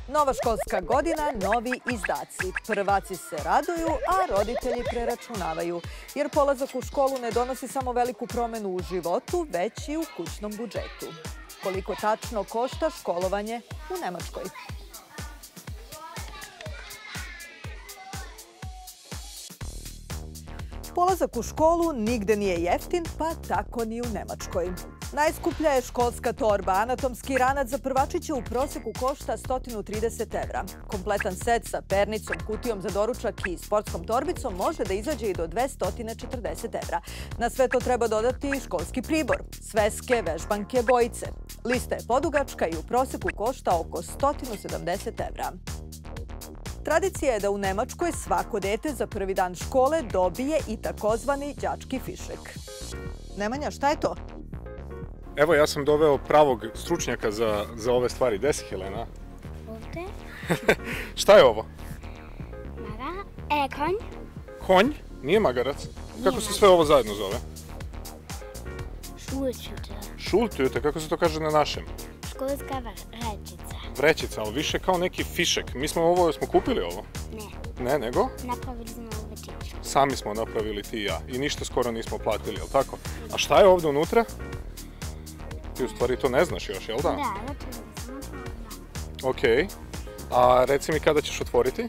Nova školska godina, novi izdaci. Prvaci se raduju, a roditelji preračunavaju. Jer polazak u školu ne donosi samo veliku promenu u životu, već i u kućnom budžetu. Koliko tačno košta školovanje u Nemačkoj? Polazak u školu nigde nije jeftin, pa tako ni u Nemačkoj. Najskuplja je školska torba. Anatomski ranac za prvačića u proseku košta 130 evra. Kompletan set sa pernicom, kutijom za doručak i sportskom torbicom može da izađe i do 240 evra. Na sve to treba dodati i školski pribor, sveske, vežbanke, bojice. Lista je podugačka i u proseku košta oko 170 evra. Tradicija je da u Nemačkoj svako dete za prvi dan škole dobije i takozvani đački fišek. Nemanja, šta je to? Evo, ja sam doveo pravog stručnjaka za ove stvari. Gde si, Helena? Ovde. Šta je ovo? Konj. Konj? Nije magarac? Kako se sve ovo zajedno zove? Šultüte. Šultüte, kako se to kaže na našem? Školska vrećica. Vrećica, ali više kao neki fišek. Mi smo kupili ovo? Ne. Ne, nego? Napravili smo vrećicu. Sami smo napravili ti i ja. I ništa skoro nismo platili, jel tako? A šta je ovde unutra? Ti u stvari to ne znaš još, jel da? Da, napravili smo. Okej. A reci mi kada ćeš otvoriti?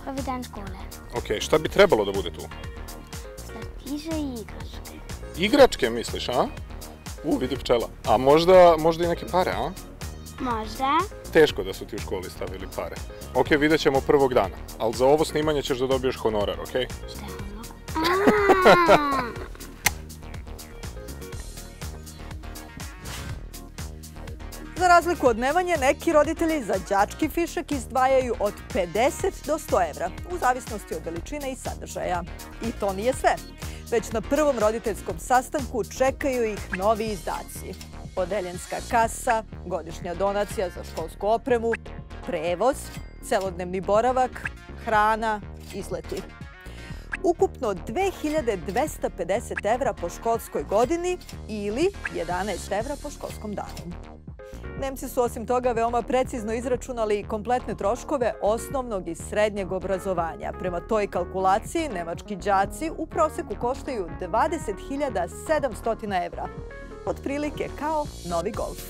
Prvi dan škole. Okej, šta bi trebalo da bude tu? Slatkiše i igračke. Igračke misliš, a? Vidi pčela. A možda i neke pare, a? Možda. Teško da su ti u školi stavili pare. Okej, vidjet ćemo prvog dana. Ali za ovo snimanje ćeš da dobiješ honorar, okej? Šta je ono? Za razliku od Nemanje, neki roditelji za đački fišek izdvajaju od 50 do 100 evra, u zavisnosti od veličine i sadržaja. I to nije sve. Već na prvom roditeljskom sastanku čekaju ih novi izdaci. Odeljenska kasa, godišnja donacija za školsku opremu, prevoz, celodnevni boravak, hrana, izleti. Ukupno 2250 evra po školskoj godini ili 11 evra po školskom danu. Nemci su osim toga veoma precizno izračunali kompletne troškove osnovnog i srednjeg obrazovanja. Prema toj kalkulaciji, nemački đaci u proseku koštaju 20.700 evra. Otprilike kao novi golf.